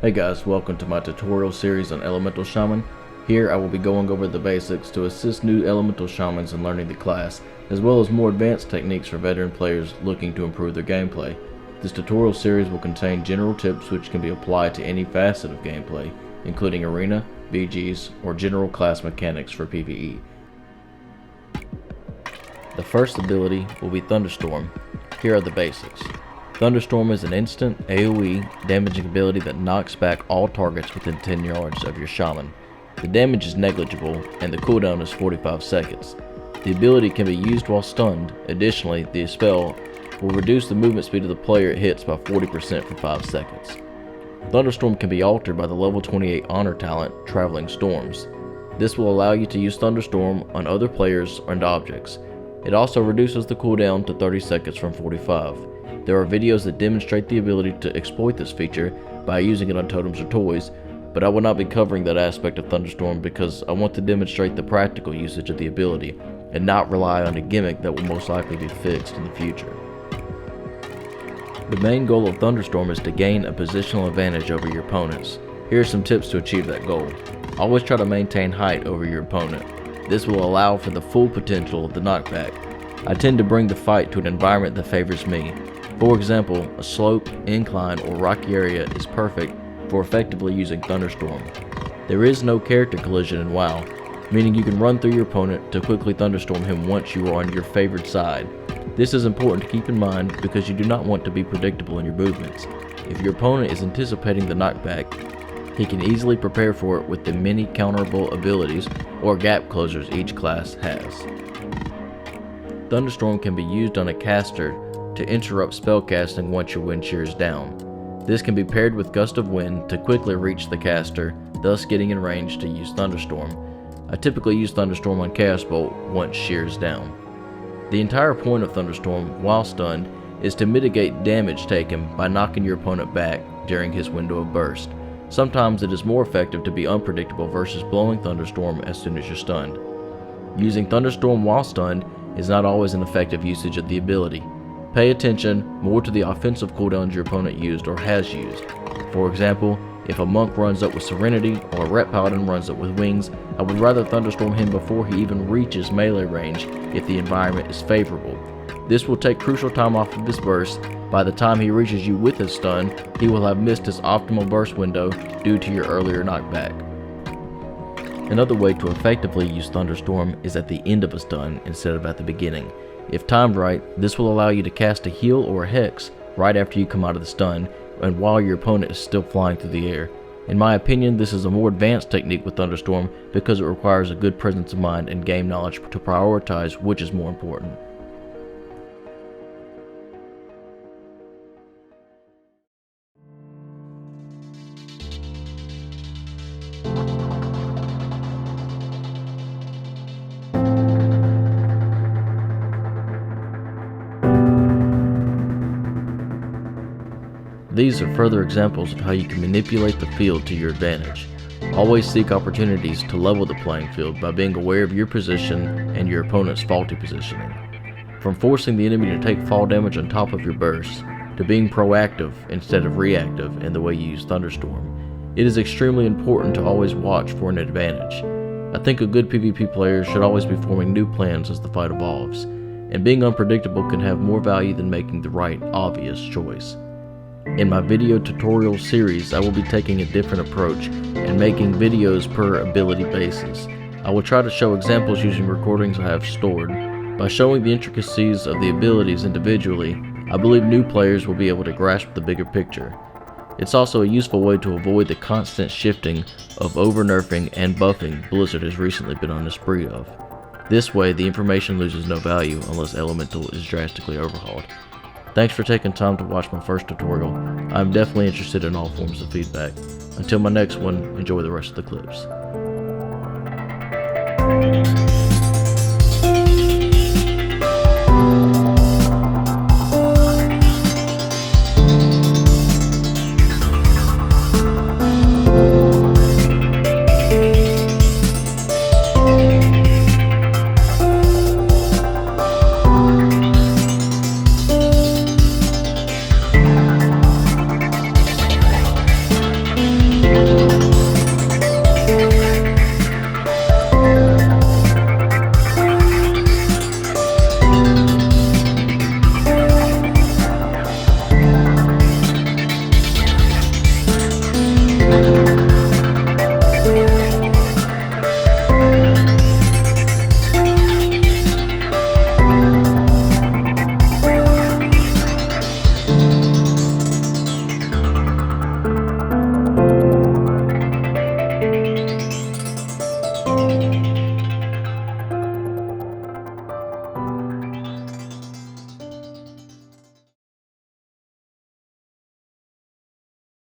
Hey guys, welcome to my tutorial series on Elemental Shaman. Here I will be going over the basics to assist new Elemental Shamans in learning the class, as well as more advanced techniques for veteran players looking to improve their gameplay. This tutorial series will contain general tips which can be applied to any facet of gameplay, including arena, BGs, or general class mechanics for PvE. The first ability will be Thunderstorm. Here are the basics. Thunderstorm is an instant AoE damaging ability that knocks back all targets within 10 yards of your shaman. The damage is negligible and the cooldown is 45 seconds. The ability can be used while stunned. Additionally, the spell will reduce the movement speed of the player it hits by 40% for 5 seconds. Thunderstorm can be altered by the level 28 honor talent, Traveling Storms. This will allow you to use Thunderstorm on other players and objects. It also reduces the cooldown to 30 seconds from 45. There are videos that demonstrate the ability to exploit this feature by using it on totems or toys, but I will not be covering that aspect of Thunderstorm because I want to demonstrate the practical usage of the ability and not rely on a gimmick that will most likely be fixed in the future. The main goal of Thunderstorm is to gain a positional advantage over your opponents. Here are some tips to achieve that goal. Always try to maintain height over your opponent. This will allow for the full potential of the knockback. I tend to bring the fight to an environment that favors me. For example, a slope, incline, or rocky area is perfect for effectively using Thunderstorm. There is no character collision in WoW, meaning you can run through your opponent to quickly Thunderstorm him once you are on your favored side. This is important to keep in mind because you do not want to be predictable in your movements. If your opponent is anticipating the knockback, he can easily prepare for it with the many counterable abilities or gap closers each class has. Thunderstorm can be used on a caster to interrupt spellcasting once your wind shears down. This can be paired with Gust of Wind to quickly reach the caster, thus getting in range to use Thunderstorm. I typically use Thunderstorm on Chaos Bolt once shears down. The entire point of Thunderstorm, while stunned, is to mitigate damage taken by knocking your opponent back during his window of burst. Sometimes it is more effective to be unpredictable versus blowing Thunderstorm as soon as you're stunned. Using Thunderstorm while stunned is not always an effective usage of the ability. Pay attention more to the offensive cooldowns your opponent used or has used. For example, if a monk runs up with Serenity or a Ret Paladin runs up with Wings, I would rather Thunderstorm him before he even reaches melee range if the environment is favorable. This will take crucial time off of his burst. By the time he reaches you with his stun, he will have missed his optimal burst window due to your earlier knockback. Another way to effectively use Thunderstorm is at the end of a stun instead of at the beginning. If timed right, this will allow you to cast a heal or a hex right after you come out of the stun and while your opponent is still flying through the air. In my opinion, this is a more advanced technique with Thunderstorm because it requires a good presence of mind and game knowledge to prioritize which is more important. These are further examples of how you can manipulate the field to your advantage. Always seek opportunities to level the playing field by being aware of your position and your opponent's faulty positioning. From forcing the enemy to take fall damage on top of your bursts, to being proactive instead of reactive in the way you use Thunderstorm, it is extremely important to always watch for an advantage. I think a good PvP player should always be forming new plans as the fight evolves, and being unpredictable can have more value than making the right, obvious choice. In my video tutorial series, I will be taking a different approach and making videos per ability basis. I will try to show examples using recordings I have stored. By showing the intricacies of the abilities individually, I believe new players will be able to grasp the bigger picture. It's also a useful way to avoid the constant shifting of over-nerfing and buffing Blizzard has recently been on a spree of. This way, the information loses no value unless Elemental is drastically overhauled. Thanks for taking time to watch my first tutorial. I'm definitely interested in all forms of feedback. Until my next one, enjoy the rest of the clips. Redmoon.